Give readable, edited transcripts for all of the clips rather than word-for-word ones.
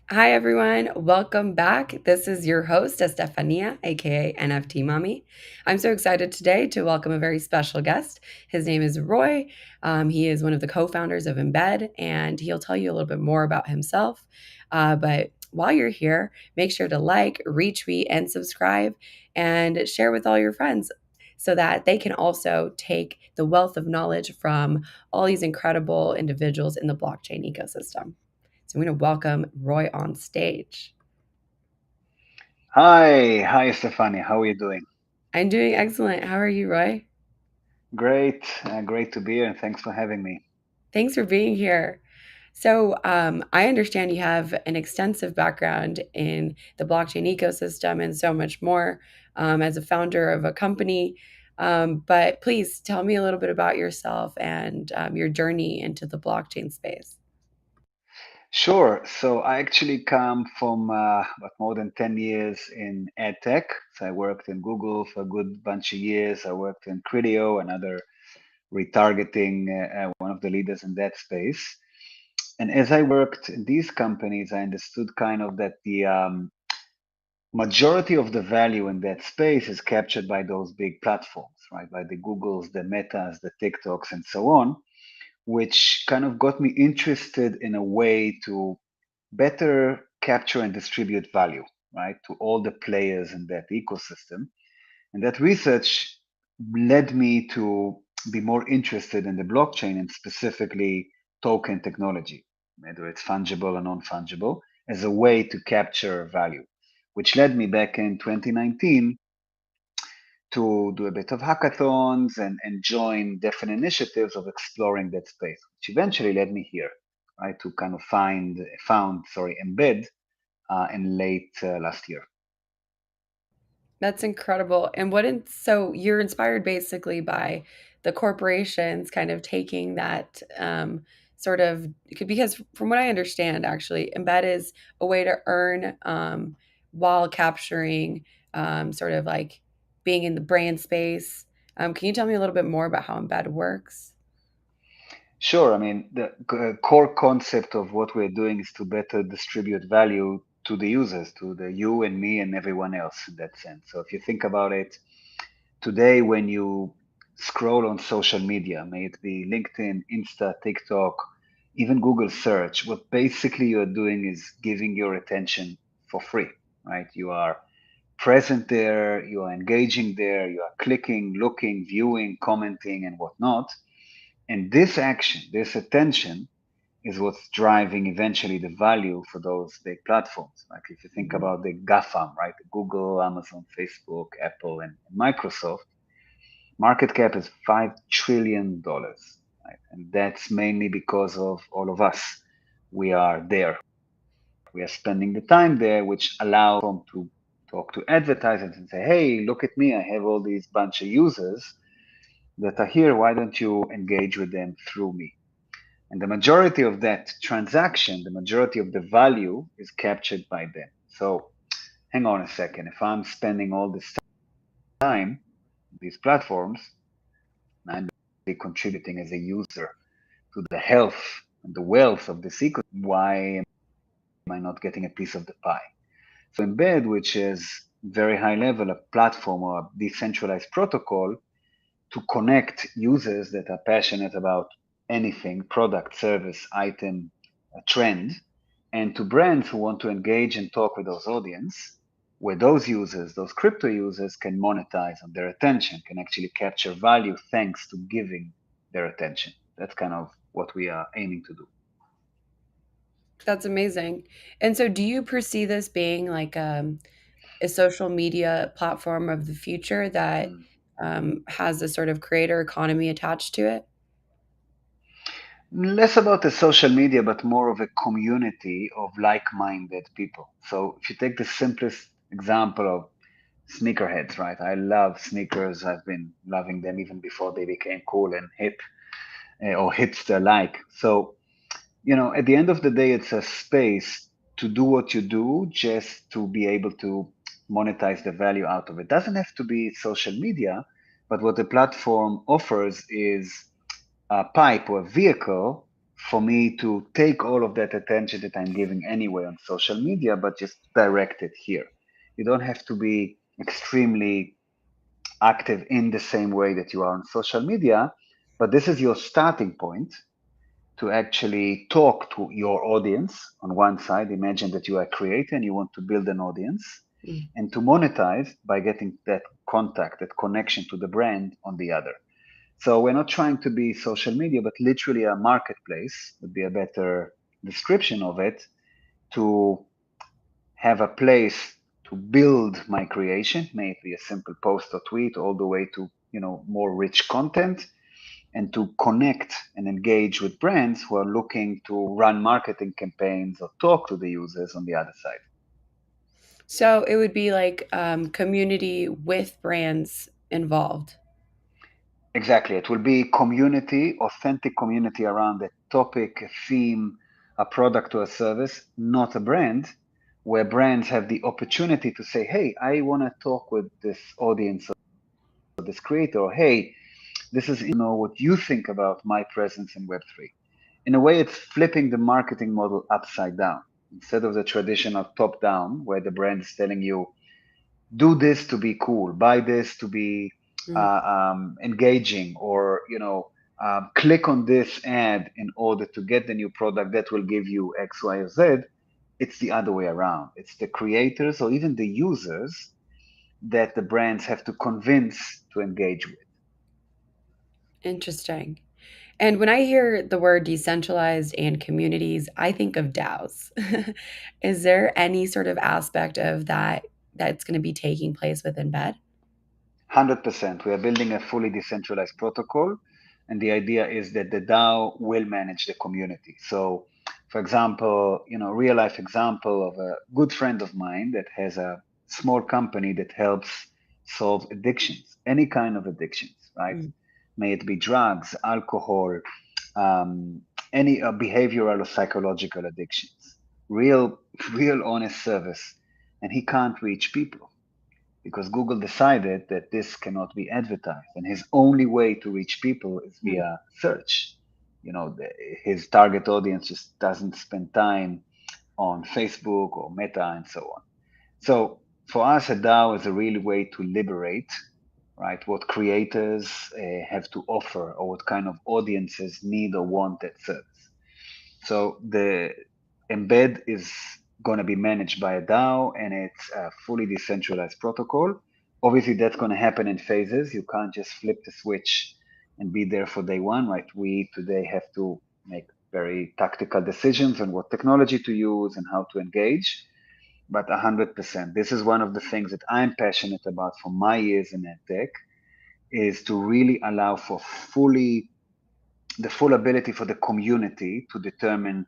Hi, everyone. Welcome back. This is your host, Estefania, aka NFTMami. I'm so excited today to welcome a very special guest. His name is Roy. He is one of the co founders of Embed, and he'll tell you a little bit more about himself. But while you're here, make sure to like, retweet, and subscribe, and share with all your friends so that they can also take the wealth of knowledge from all these incredible individuals in the blockchain ecosystem. So I'm going to welcome Roy on stage. Hi, Stefania. How are you doing? I'm doing excellent. How are you, Roy? Great to be here, and thanks for having me. Thanks for being here. So, I understand you have an extensive background in the blockchain ecosystem and so much more as a founder of a company. But please tell me a little bit about yourself and your journey into the blockchain space. Sure. So I actually come from about more than 10 years in ed tech. So I worked in Google for a good bunch of years. I worked in Criteo, another retargeting, one of the leaders in that space. And as I worked in these companies, I understood kind of that the majority of the value in that space is captured by those big platforms, right? By the Googles, the Metas, the TikToks, and so on, which kind of got me interested in a way to better capture and distribute value, right, to all the players in that ecosystem. And that research led me to be more interested in the blockchain and specifically token technology, whether it's fungible or non-fungible, as a way to capture value, which led me back in 2019 to do a bit of hackathons and join different initiatives of exploring that space, which eventually led me here, right, to kind of found Embed in late last year. That's incredible. And so you're inspired basically by the corporations kind of taking that sort of, because from what I understand, actually, embed is a way to earn while capturing sort of like being in the brand space. Can you tell me a little bit more about how embed works? Sure. I mean, the core concept of what we're doing is to better distribute value to the users, to the you and me and everyone else in that sense. So if you think about it, today when you scroll on social media, may it be LinkedIn, Insta, TikTok, even Google search, what basically you're doing is giving your attention for free, right? You are present there, you are engaging there, you are clicking, looking, viewing, commenting, and whatnot. And this action, this attention, is what's driving eventually the value for those big platforms. Like if you think about the GAFAM, right? Google, Amazon, Facebook, Apple, and Microsoft, market cap is $5 trillion, right? And that's mainly because of all of us. We are there. We are spending the time there, which allows them to talk to advertisers and say, hey, look at me. I have all these bunch of users that are here. Why don't you engage with them through me? And the majority of that transaction, the majority of the value is captured by them. So hang on a second. If I'm spending all this time, these platforms, I'm contributing as a user to the health and the wealth of this ecosystem. Why am I not getting a piece of the pie? So Embed, which is very high level, a platform or a decentralized protocol to connect users that are passionate about anything, product, service, item, a trend, and to brands who want to engage and talk with those audience, where those users, those crypto users can monetize on their attention, can actually capture value thanks to giving their attention. That's kind of what we are aiming to do. That's amazing. And so do you perceive this being like a social media platform of the future that Mm. has a sort of creator economy attached to it? Less about the social media, but more of a community of like-minded people. So if you take the simplest example of sneakerheads, right? I love sneakers. I've been loving them even before they became cool and hip or hipster like. So, at the end of the day, it's a space to do what you do just to be able to monetize the value out of it. Doesn't have to be social media, but what the platform offers is a pipe or a vehicle for me to take all of that attention that I'm giving anyway on social media, but just direct it here. You don't have to be extremely active in the same way that you are on social media, but this is your starting point to actually talk to your audience on one side. Imagine that you are a creator and you want to build an audience, Mm. and to monetize by getting that contact, that connection to the brand on the other. So we're not trying to be social media, but literally a marketplace would be a better description of it, to have a place to build my creation, may it be a simple post or tweet, all the way to more rich content, and to connect and engage with brands who are looking to run marketing campaigns or talk to the users on the other side. So it would be like community with brands involved. Exactly. It will be community, authentic community around a topic, a theme, a product or a service, not a brand, where brands have the opportunity to say, hey, I want to talk with this audience or this creator, or hey, this is know what you think about my presence in Web3. In a way, it's flipping the marketing model upside down. Instead of the traditional top down, where the brand is telling you, do this to be cool, buy this to be Mm. engaging, or click on this ad in order to get the new product that will give you X, Y, or Z. It's the other way around. It's the creators or even the users that the brands have to convince to engage with. Interesting. And when I hear the word decentralized and communities, I think of DAOs. Is there any sort of aspect of that that's going to be taking place within bed? 100%. We are building a fully decentralized protocol, and the idea is that the DAO will manage the community. So, for example, real life example of a good friend of mine that has a small company that helps solve addictions, any kind of addictions, right? Mm. May it be drugs, alcohol, um, any behavioral or psychological addictions. Real, real honest service, and he can't reach people because Google decided that this cannot be advertised, and his only way to reach people is Mm. via search. His target audience just doesn't spend time on Facebook or Meta and so on. So for us, a DAO is a real way to liberate, right, what creators have to offer, or what kind of audiences need or want that service. So the embed is going to be managed by a DAO, and it's a fully decentralized protocol. Obviously, that's going to happen in phases. You can't just flip the switch and be there for day one, right? We today have to make very tactical decisions on what technology to use and how to engage. But 100%, this is one of the things that I'm passionate about for my years in EdTech, is to really allow for the full ability for the community to determine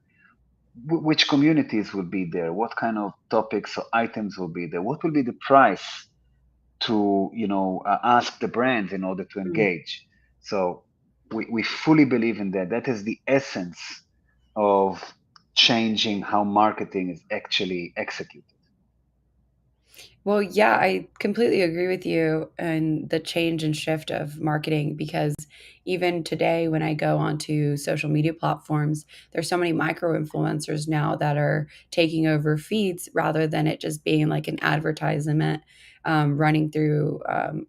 which communities will be there, what kind of topics or items will be there, what will be the price to ask the brands in order to Mm. engage. So we fully believe in that. That is the essence of changing how marketing is actually executed. Well, yeah, I completely agree with you and the change and shift of marketing because even today, when I go onto social media platforms, there's so many micro influencers now that are taking over feeds rather than it just being like an advertisement running through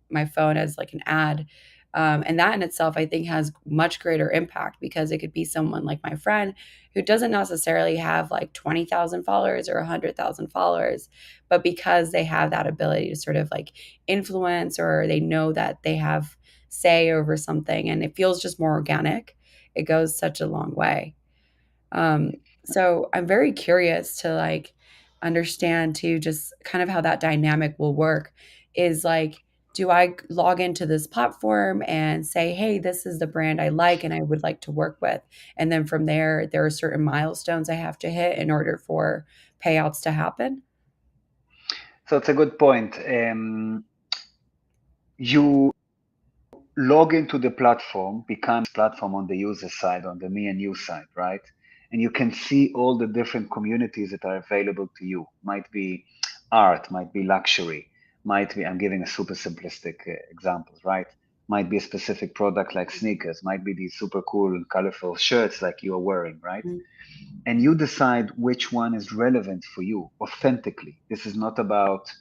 my phone as like an ad. And that in itself, I think, has much greater impact because it could be someone like my friend who doesn't necessarily have like 20,000 followers or 100,000 followers, but because they have that ability to sort of like influence or they know that they have say over something and it feels just more organic, it goes such a long way. um, so I'm very curious to like understand too just kind of how that dynamic will work is like do I log into this platform and say, hey, this is the brand I like and I would like to work with? And then from there, there are certain milestones I have to hit in order for payouts to happen. So it's a good point. You log into the platform, becomes platform on the user side, on the me and you side, right? And you can see all the different communities that are available to you. Might be art, might be luxury, might be, I'm giving a super simplistic examples, right? Might be a specific product like sneakers, might be these super cool and colorful shirts like you're wearing, right? Mm, And you decide which one is relevant for you authentically. This is not about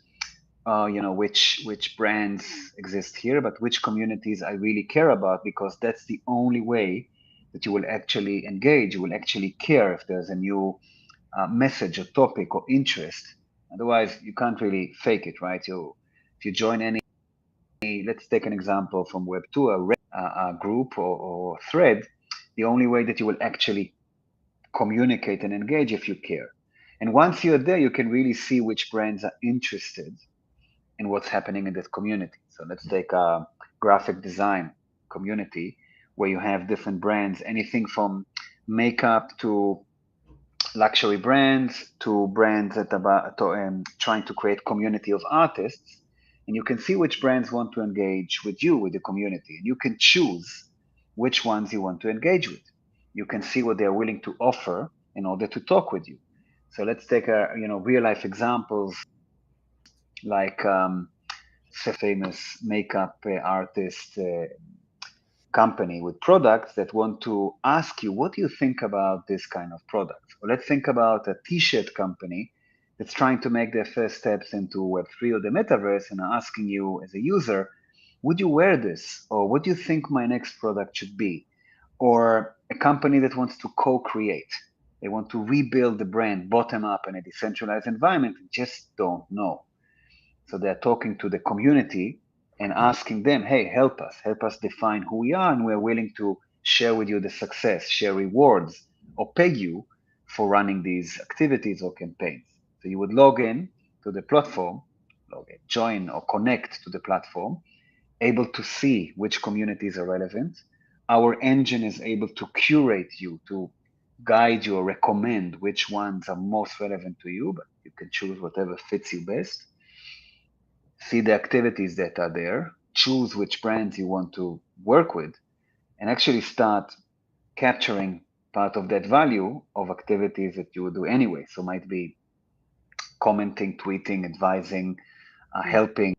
which brands exist here, but which communities I really care about, because that's the only way that you will actually engage. You will actually care if there's a new message or topic or interest. Otherwise, you can't really fake it, right? If you join any, let's take an example from Web2, a group or thread, the only way that you will actually communicate and engage if you care. And once you're there, you can really see which brands are interested in what's happening in that community. So let's take a graphic design community where you have different brands, anything from makeup to luxury brands to brands that about trying to create community of artists. And you can see which brands want to engage with you, with the community, and you can choose which ones you want to engage with. You can see what they're willing to offer in order to talk with you. So let's take a real life examples like famous makeup artist company with products that want to ask you, what do you think about this kind of product? Or let's think about a t-shirt company that's trying to make their first steps into Web3 or the metaverse and are asking you as a user, would you wear this? Or what do you think my next product should be? Or a company that wants to co-create. They want to rebuild the brand bottom up in a decentralized environment and just don't know. So they're talking to the community and asking them, hey, help us define who we are, and we're willing to share with you the success, share rewards, or pay you for running these activities or campaigns. So you would log in to the platform, join or connect to the platform, able to see which communities are relevant. Our engine is able to curate you, to guide you or recommend which ones are most relevant to you, but you can choose whatever fits you best, see the activities that are there, choose which brands you want to work with, and actually start capturing part of that value of activities that you would do anyway. So might be commenting, tweeting, advising, mm. helping.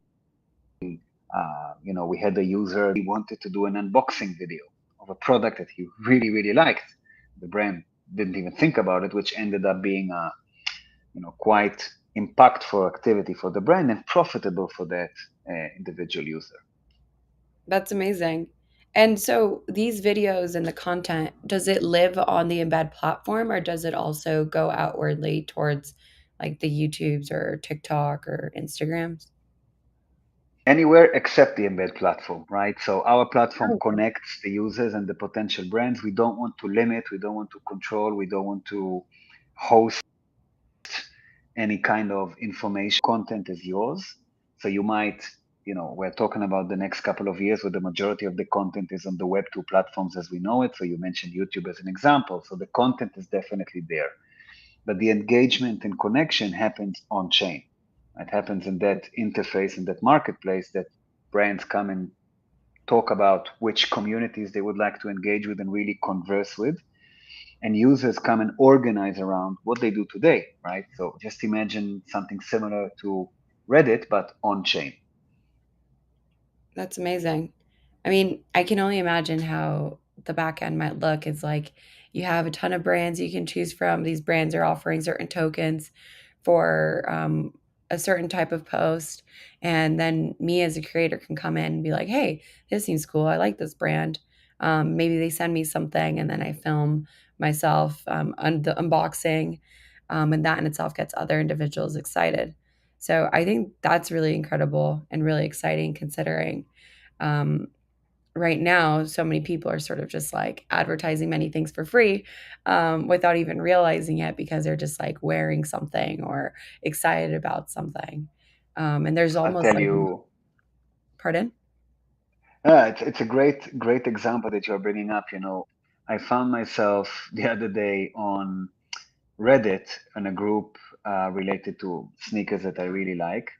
We had a user, he wanted to do an unboxing video of a product that he really, really liked. The brand didn't even think about it, which ended up being a quite impactful activity for the brand and profitable for that individual user. That's amazing. And so these videos and the content, does it live on the embed platform or does it also go outwardly towards like the YouTubes or TikTok or Instagrams? Anywhere except the embed platform, right? So our platform Oh, connects the users and the potential brands. We don't want to limit, we don't want to control, we don't want to host any kind of information. Content is yours. So you might, we're talking about the next couple of years where the majority of the content is on the Web2 platforms as we know it. So you mentioned YouTube as an example. So the content is definitely there. But the engagement and connection happens on chain. It happens in that interface, in that marketplace that brands come and talk about which communities they would like to engage with and really converse with. And users come and organize around what they do today, right? So just imagine something similar to Reddit, but on chain. that's amazing. I mean, I can only imagine how the back end might look. It's like you have a ton of brands you can choose from. These brands are offering certain tokens for a certain type of post. And then me as a creator can come in and be like, hey, this seems cool. I like this brand. Maybe they send me something and then I film myself the unboxing. And that in itself gets other individuals excited. So I think that's really incredible and really exciting considering um, right now so many people are sort of just like advertising many things for free without even realizing it because they're just like wearing something or excited about something. And there's I'll almost tell like you. Pardon? It's a great example that you're bringing up. I found myself the other day on Reddit in a group related to sneakers that I really like.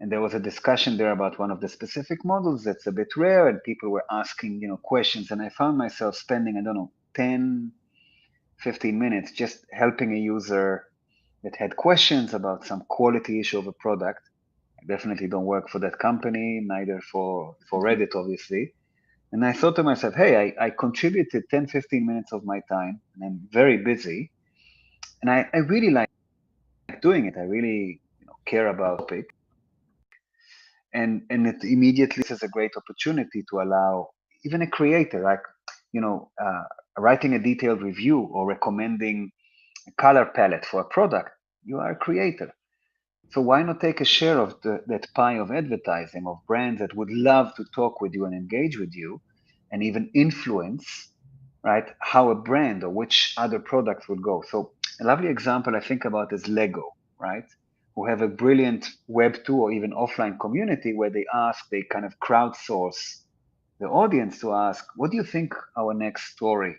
And there was a discussion there about one of the specific models that's a bit rare, and people were asking, questions. And I found myself spending, I don't know, 10, 15 minutes just helping a user that had questions about some quality issue of a product. I definitely don't work for that company, neither for Mhm. Reddit, obviously. And I thought to myself, hey, I contributed 10, 15 minutes of my time, and I'm very busy. And I really like doing it. I really care about the topic. And it immediately is a great opportunity to allow even a creator, like, writing a detailed review or recommending a color palette for a product. You are a creator. So why not take a share of that pie of advertising of brands that would love to talk with you and engage with you and even influence, right, how a brand or which other product would go. So a lovely example I think about is Lego, right? Who have a brilliant Web 2 or even offline community where they kind of crowdsource the audience to ask, what do you think our next story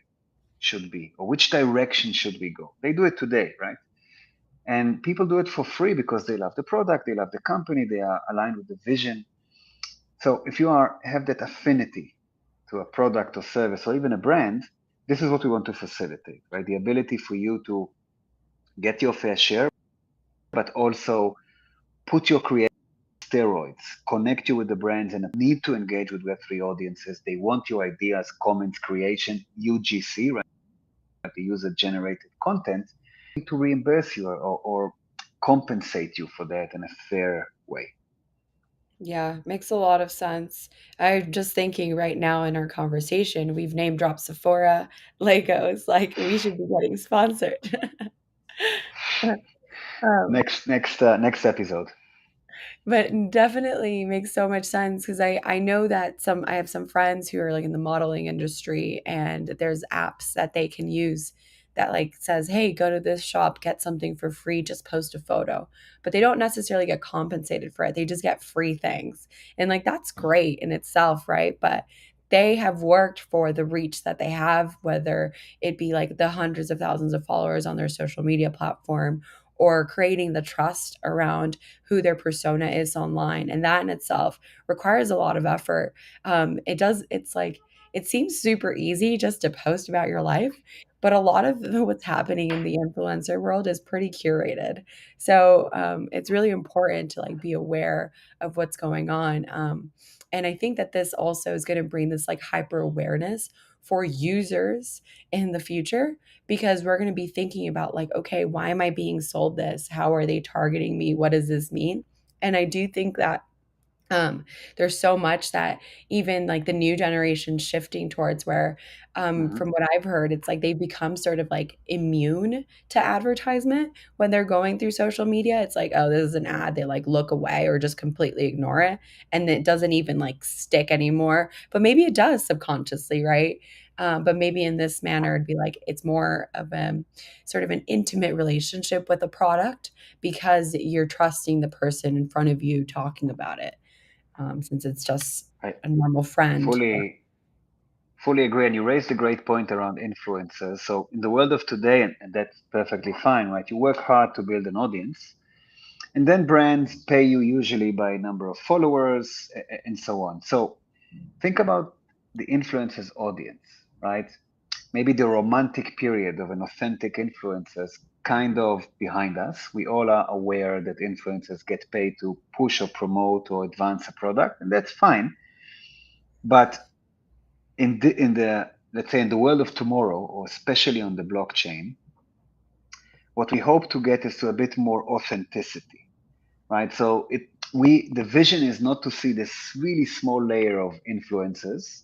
should be? Or which direction should we go? They do it today, right? And people do it for free because they love the product, they love the company, they are aligned with the vision. So if you have that affinity to a product or service or even a brand, this is what we want to facilitate, right? The ability for you to get your fair share, but also put your creative steroids, connect you with the brands and need to engage with Web3 audiences. They want your ideas, comments, creation, UGC, right? The user generated content to reimburse you or compensate you for that in a fair way. Yeah, makes a lot of sense. I'm just thinking right now in our conversation, we've name dropped Sephora, Legos, like we should be getting sponsored. Um, Next episode. But definitely makes so much sense because I know that I have some friends who are like in the modeling industry and there's apps that they can use that like says, "Hey, go to this shop, get something for free, just post a photo." But they don't necessarily get compensated for it. They just get free things. And like that's great in itself, right? But they have worked for the reach that they have, whether it be like the hundreds of thousands of followers on their social media platform or creating the trust around who their persona is online. And that in itself requires a lot of effort. It's like, it seems super easy just to post about your life, but a lot of what's happening in the influencer world is pretty curated. So it's really important to like be aware of what's going on. And I think that this also is going to bring this like hyper awareness for users in the future because we're going to be thinking about like, okay, why am I being sold this? How are they targeting me? What does this mean? And I do think that there's so much that even like the new generation shifting towards where, Mhm. from what I've heard, it's like they become sort of like immune to advertisement when they're going through social media. It's like, oh, this is an ad. They like look away or just completely ignore it. And it doesn't even like stick anymore. But maybe it does subconsciously, right? But maybe in this manner, it'd be like it's more of a sort of an intimate relationship with a product because you're trusting the person in front of you talking about it since it's just I a normal friend. fully agree. And you raised a great point around influencers. So in the world of today, and that's perfectly fine, right? You work hard to build an audience, and then brands pay you usually by number of followers and so on. So think about the influencer's audience, right? Maybe the romantic period of an authentic influencers kind of behind us. We all are aware that influencers get paid to push or promote or advance a product, and that's fine. But in the let's say in the world of tomorrow, or especially on the blockchain, what we hope to get is to a bit more authenticity, right? So the vision is not to see this really small layer of influencers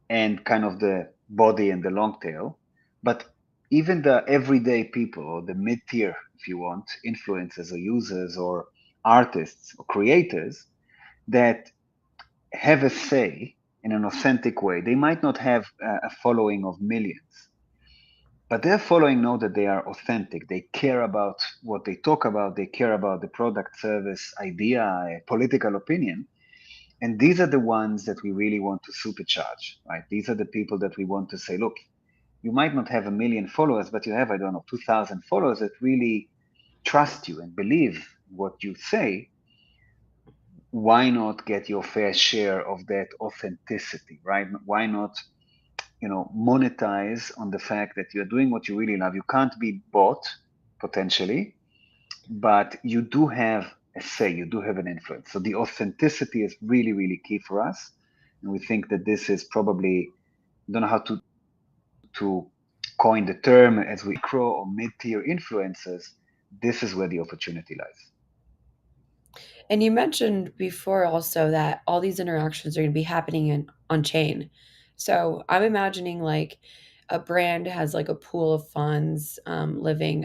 and kind of the body and the long tail, but even the everyday people or the mid tier, if you want, influencers or users or artists or creators that have a say in an authentic way. They might not have a following of millions, but their following know that they are authentic. They care about what they talk about. They care about the product, service, idea, political opinion. And these are the ones that we really want to supercharge, right? These are the people that we want to say, look, you might not have a million followers, but you have, I don't know, 2,000 followers that really trust you and believe what you say. Why not get your fair share of that authenticity, right? Why not, monetize on the fact that you're doing what you really love? You can't be bought potentially, but you do have a say, you do have an influence. So the authenticity is really, really key for us. And we think that this is probably, I don't know how to coin the term, as we micro or mid-tier influencers, this is where the opportunity lies. And you mentioned before also that all these interactions are going to be happening on chain. So I'm imagining like a brand has like a pool of funds living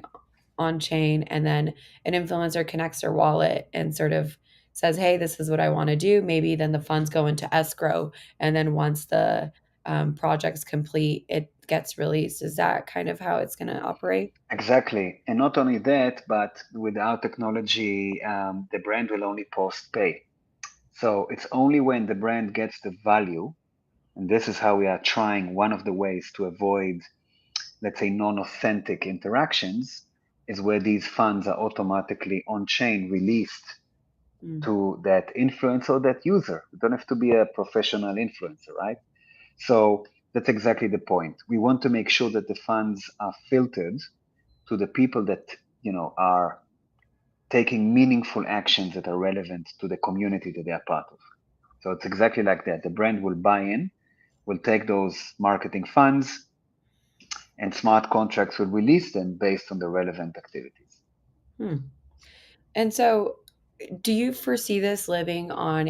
on chain, and then an influencer connects their wallet and sort of says, "Hey, this is what I want to do." Maybe then the funds go into escrow, and then once the project's complete, it gets released. Is that kind of how it's going to operate? Exactly. And not only that, but with our technology, the brand will only post pay. So it's only when the brand gets the value, and this is how we are trying, one of the ways to avoid, let's say, non-authentic interactions, is where these funds are automatically on chain released Mm, to that influencer or that user. You don't have to be a professional influencer, right? So that's exactly the point. We want to make sure that the funds are filtered to the people that are taking meaningful actions that are relevant to the community that they are part of. So it's exactly like that. The brand will buy in, will take those marketing funds, and smart contracts will release them based on the relevant activities. hmm. And so, do you foresee this living on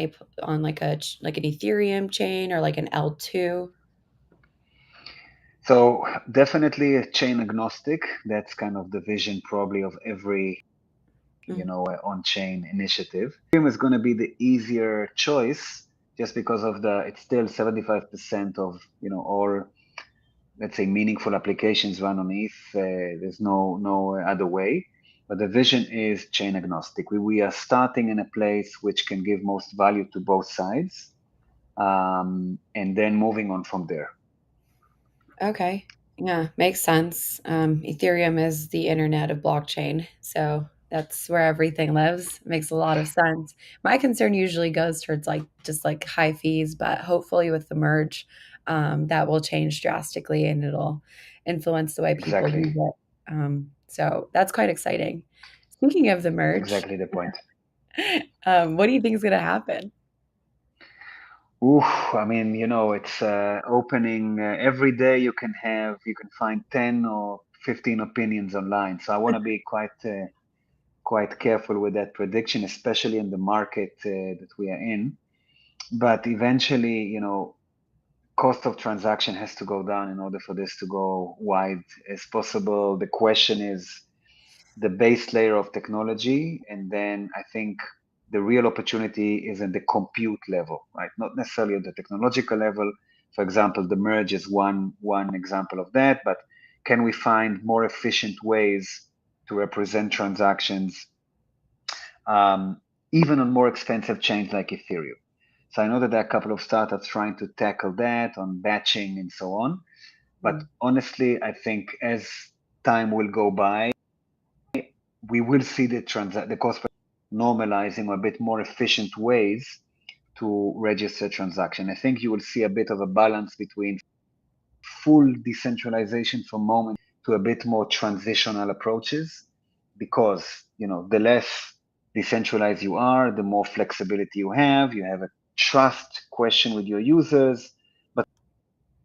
like like an Ethereum chain or like an L2? So definitely a chain agnostic. That's kind of the vision probably of every Mm, on-chain initiative. Ethereum is going to be the easier choice just because of it's still 75% of all, let's say, meaningful applications run on ETH. There's no other way. But the vision is chain agnostic. We are starting in a place which can give most value to both sides, and then moving on from there. okay. Yeah, makes sense. Ethereum is the internet of blockchain, so that's where everything lives. Makes a lot of sense. My concern usually goes towards like just like high fees, but hopefully with the merge, that will change drastically and it'll influence the way people Exactly, use it. So that's quite exciting. Speaking of the merge, exactly the point. what do you think is going to happen? Oof, I mean, it's opening every day. You can find 10 or 15 opinions online. So I want to be quite careful with that prediction, especially in the market that we are in. But eventually, cost of transaction has to go down in order for this to go wide as possible. The question is the base layer of technology, and then I think the real opportunity is in the compute level, right? Not necessarily at the technological level. For example, the merge is one example of that, but can we find more efficient ways to represent transactions, um, even on more expensive chains like Ethereum? So I know that there are a couple of startups trying to tackle that on batching and so on. But Mm, honestly, I think as time will go by, we will see the cost per normalizing or a bit more efficient ways to register transaction. I think you will see a bit of a balance between full decentralization from moment to a bit more transitional approaches, because the less decentralized you are, the more flexibility you have. You have a trust question with your users, but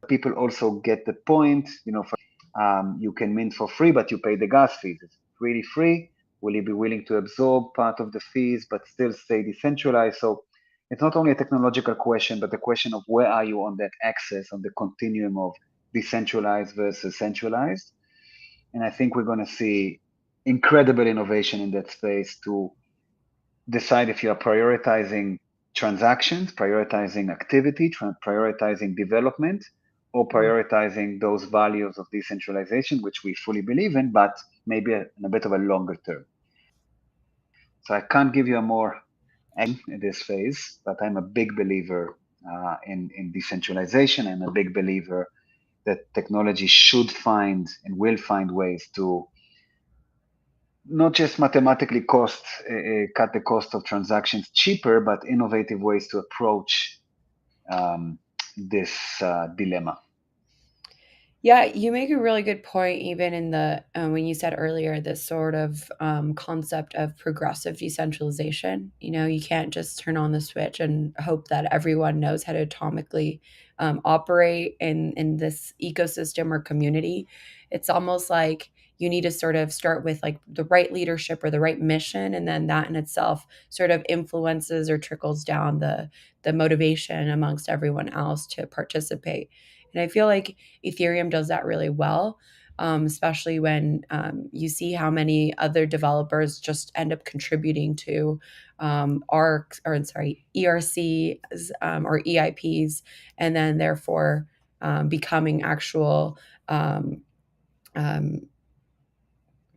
people also get the point. You can mint for free, but you pay the gas fees. It's really free. Will you be willing to absorb part of the fees but still stay decentralized? So it's not only a technological question, but the question of where are you on that axis, on the continuum of decentralized versus centralized. And I think we're going to see incredible innovation in that space to decide if you are prioritizing transactions, prioritizing activity, prioritizing development, or mm. prioritizing those values of decentralization, which we fully believe in, but maybe in a bit of a longer term. So I can't give you a more at this phase, but I'm a big believer in decentralization. I'm a big believer that technology should find and will find ways to not just mathematically cut the cost of transactions cheaper, but innovative ways to approach this dilemma. Yeah, you make a really good point, even in the when you said earlier this sort of concept of progressive decentralization. You know, you can't just turn on the switch and hope that everyone knows how to atomically operate in this ecosystem or community. It's almost like you need to sort of start with like the right leadership or the right mission, and then that in itself sort of influences or trickles down the motivation amongst everyone else to participate. And I feel like Ethereum does that really well, especially when you see how many other developers just end up contributing to ARC or sorry ERCs or EIPs, and then therefore becoming actual um, um,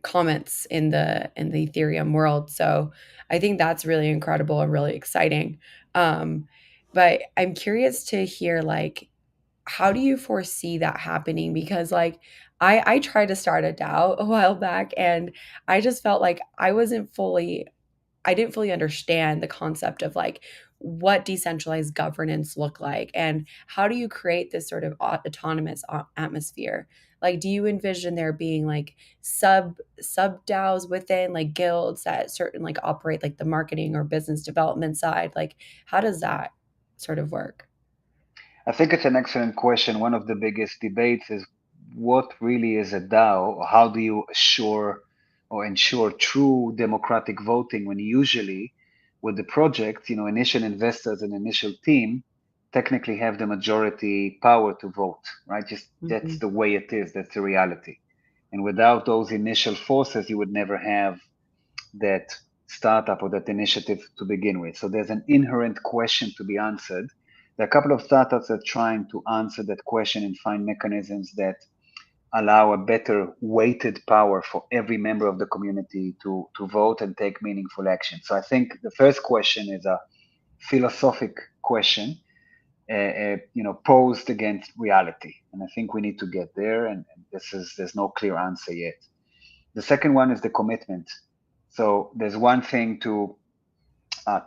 comments in the Ethereum world. So I think that's really incredible and really exciting. Um, but I'm curious to hear like how do you foresee that happening? Because like I tried to start a DAO a while back and I just felt like I didn't fully understand the concept of like what decentralized governance look like and how do you create this sort of autonomous atmosphere. Like do you envision there being like sub DAOs within like guilds that certain like operate like the marketing or business development side? Like how does that sort of work? I think it's an excellent question. One of the biggest debates is what really is a DAO, or how do you assure or ensure true democratic voting when usually with the project, initial investors and initial team technically have the majority power to vote, right? Just that's Mhm. the way it is. That's the reality. And without those initial forces, you would never have that startup or that initiative to begin with. So there's an inherent question to be answered. There are a couple of startups that are trying to answer that question and find mechanisms that allow a better weighted power for every member of the community to vote and take meaningful action. So I think the first question is a philosophic question, posed against reality, and I think we need to get there. And there's no clear answer yet. The second one is the commitment. So there's one thing to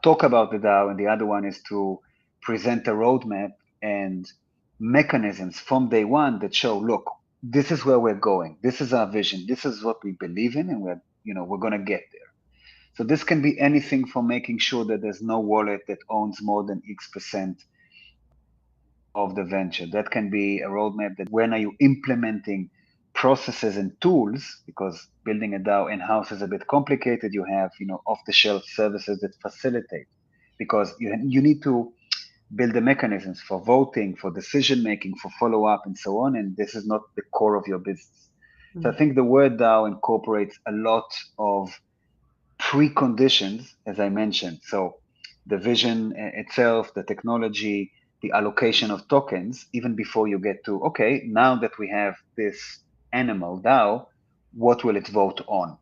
talk about the DAO, and the other one is to present a roadmap and mechanisms from day one that show, look, this is where we're going. This is our vision. This is what we believe in, and we're going to get there. So this can be anything from making sure that there's no wallet that owns more than X% of the venture. That can be a roadmap that when are you implementing processes and tools, because building a DAO in-house is a bit complicated. You have, off-the-shelf services that facilitate, because you need to build the mechanisms for voting, for decision making, for follow-up and so on. And this is not the core of your business. So I think the word DAO incorporates a lot of preconditions, as I mentioned. So the vision itself, the technology, the allocation of tokens, even before you get to, okay, now that we have this animal DAO, what will it vote on?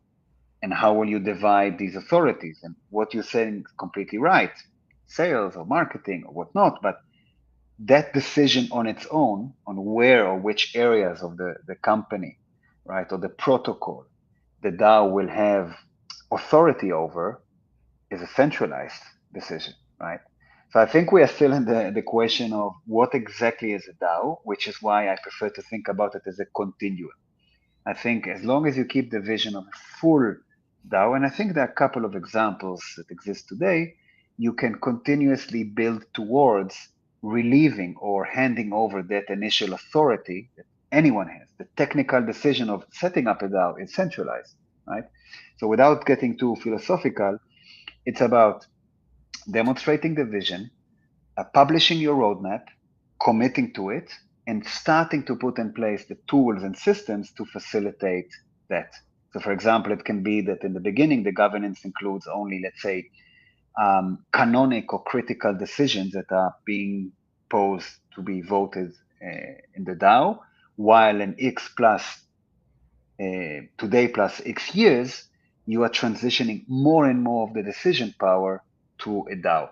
And how will you divide these authorities? And what you're saying is completely right, sales or marketing or whatnot, but that decision on its own, on where or which areas of the company, right, or the protocol the DAO will have authority over, is a centralized decision, right? So I think we are still in the question of what exactly is a DAO, which is why I prefer to think about it as a continuum. I think as long as you keep the vision of a full DAO, and I think there are a couple of examples that exist today, you can continuously build towards relieving or handing over that initial authority that anyone has. The technical decision of setting up a DAO is centralized, right? So without getting too philosophical, it's about demonstrating the vision, publishing your roadmap, committing to it, and starting to put in place the tools and systems to facilitate that. So, for example, it can be that in the beginning, the governance includes only, let's say, canonic or critical decisions that are being posed to be voted in the DAO, while in X plus today plus X years, you are transitioning more and more of the decision power to a DAO.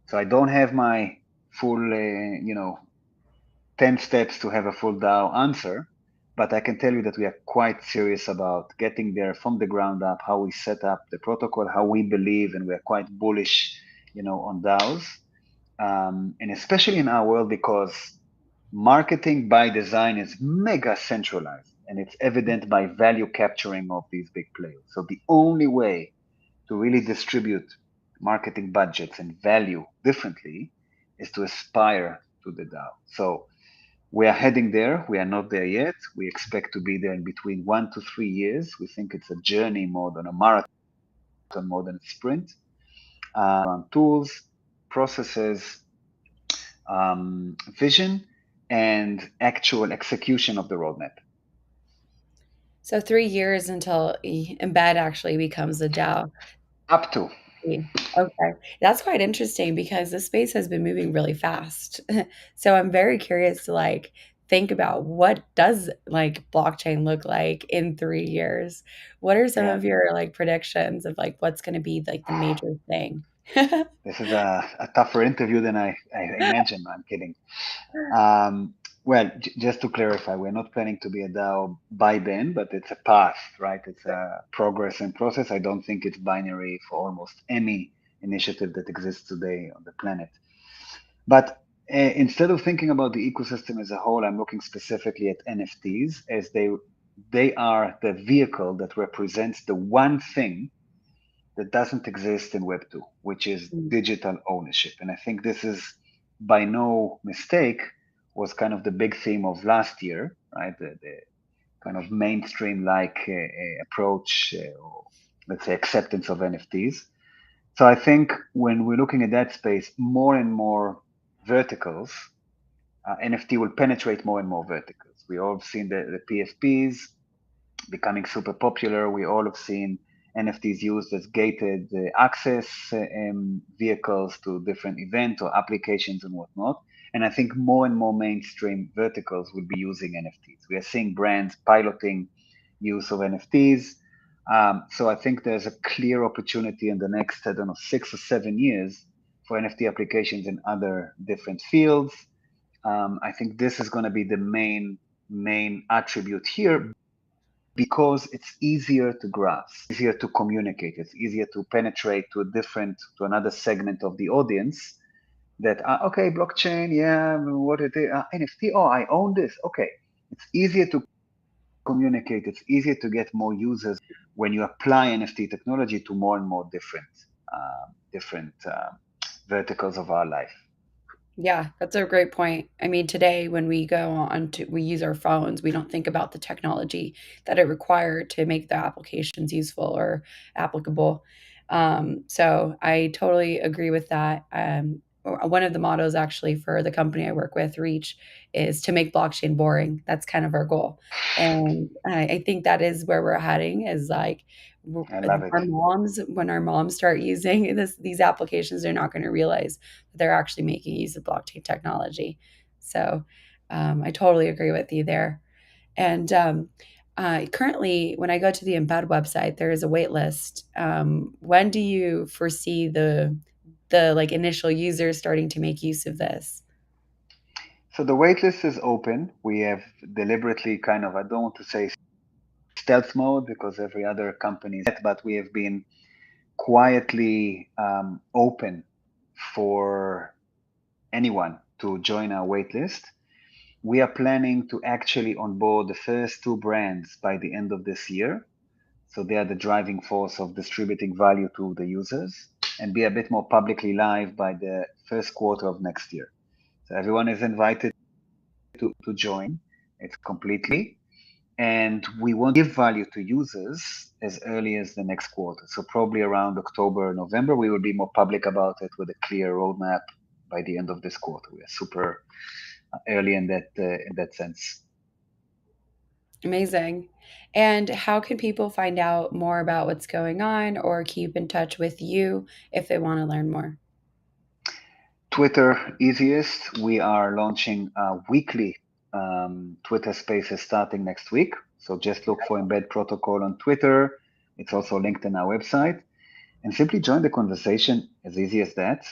So I don't have my full, 10 steps to have a full DAO answer, but I can tell you that we are quite serious about getting there from the ground up, how we set up the protocol, how we believe, and we are quite bullish, on DAOs. And especially in our world, because marketing by design is mega centralized and it's evident by value capturing of these big players. So the only way to really distribute marketing budgets and value differently is to aspire to the DAO. So we are heading there. We are not there yet. We expect to be there in between 1 to 3 years. We think it's a journey more than a marathon, more than a sprint. Around tools, processes, vision, and actual execution of the roadmap. So 3 years until Embed actually becomes a DAO. Up to. Okay. That's quite interesting because the space has been moving really fast. So I'm very curious to like think about what does like blockchain look like in 3 years? What are some Yeah. of your like predictions of like what's going to be like the major thing? This is a tougher interview than I imagined. I'm kidding. Um, well, just to clarify, we're not planning to be a DAO by then, but it's a path, right? It's a progress and process. I don't think it's binary for almost any initiative that exists today on the planet. But instead of thinking about the ecosystem as a whole, I'm looking specifically at NFTs as they are the vehicle that represents the one thing that doesn't exist in Web 2, which is Mm. digital ownership. And I think this is by no mistake was kind of the big theme of last year, right? The kind of mainstream like approach, or let's say acceptance of NFTs. So I think when we're looking at that space, more and more verticals, NFT will penetrate more and more verticals. We all have seen the PFPs becoming super popular. We all have seen NFTs used as gated access vehicles to different events or applications and whatnot. And I think more and more mainstream verticals will be using NFTs. We are seeing brands piloting use of NFTs. So I think there's a clear opportunity in the next, I don't know, 6 or 7 years for NFT applications in other different fields. I think this is going to be the main attribute here because it's easier to grasp, easier to communicate, it's easier to penetrate to another segment of the audience that, okay, blockchain, yeah, what it is, NFT, oh, I own this, okay. It's easier to communicate, it's easier to get more users when you apply NFT technology to more and more different verticals of our life. Yeah, that's a great point. I mean, today when we go on to we use our phones, we don't think about the technology that it required to make the applications useful or applicable. So I totally agree with that. One of the mottos actually for the company I work with, Reach, is to make blockchain boring. That's kind of our goal. And I think that is where we're heading is like I love it. our moms, when our moms start using these applications, they're not going to realize they're actually making use of blockchain technology. So I totally agree with you there. And currently, when I go to the Embed website, there is a wait list. When do you foresee the like initial users starting to make use of this? So the waitlist is open. We have deliberately kind of, I don't want to say stealth mode because every other company is that, but we have been quietly open for anyone to join our waitlist. We are planning to actually onboard the first two brands by the end of this year. So they are the driving force of distributing value to the users and be a bit more publicly live by the first quarter of next year. So everyone is invited to join. It's completely. And we want to give value to users as early as the next quarter. So probably around October, November, we will be more public about it with a clear roadmap by the end of this quarter. We are super early in that sense. Amazing. And how can people find out more about what's going on or keep in touch with you if they want to learn more? Twitter, easiest. We are launching weekly Twitter spaces starting next week. So just look for Embed Protocol on Twitter. It's also linked in our website. and simply join the conversation. As easy as that.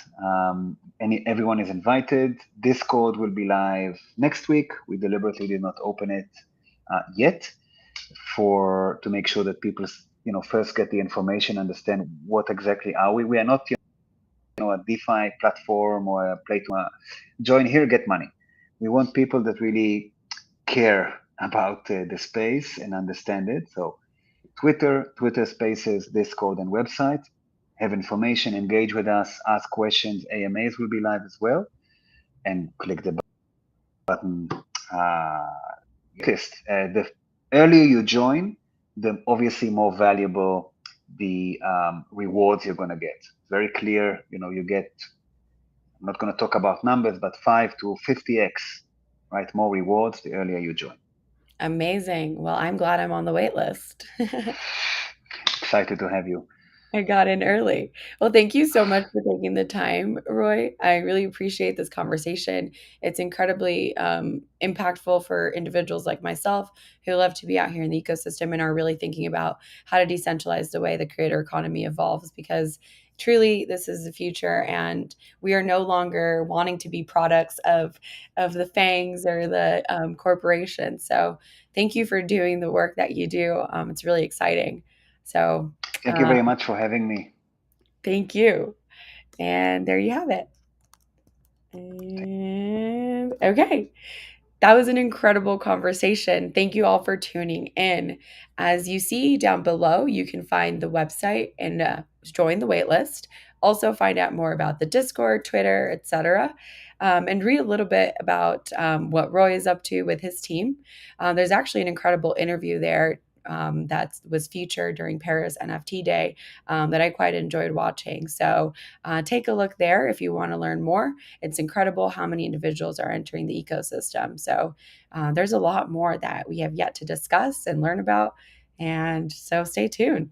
Everyone is invited. Discord will be live next week. We deliberately did not open it yet for to make sure that people first get the information, understand what exactly are we. We are not a DeFi platform or a play to join here, get money. We want people that really care about the space and understand it. So Twitter Spaces, Discord, and website. Have information, engage with us, ask questions. AMAs will be live as well, and click the button. Uh, the earlier you join, the obviously more valuable the rewards you're going to get. Very clear. You get. I'm not going to talk about numbers, but 5 to 50x, right? More rewards the earlier you join. Amazing. Well, I'm glad I'm on the wait list. Excited to have you. I got in early. Well, thank you so much for taking the time, Roy. I really appreciate this conversation. It's incredibly impactful for individuals like myself who love to be out here in the ecosystem and are really thinking about how to decentralize the way the creator economy evolves, because truly this is the future, and we are no longer wanting to be products of the fangs or the corporation. So thank you for doing the work that you do. It's really exciting. So Thank you uh, very much for having me. thank you. And there you have it. And okay. That was an incredible conversation. Thank you all for tuning in. As you see down below, you can find the website and join the waitlist. Also, find out more about the Discord, Twitter, etc., and read a little bit about what Roy is up to with his team. There's actually an incredible interview there that was featured during Paris NFT Day that I quite enjoyed watching. So take a look there if you want to learn more. It's incredible how many individuals are entering the ecosystem. So there's a lot more that we have yet to discuss and learn about. And so stay tuned.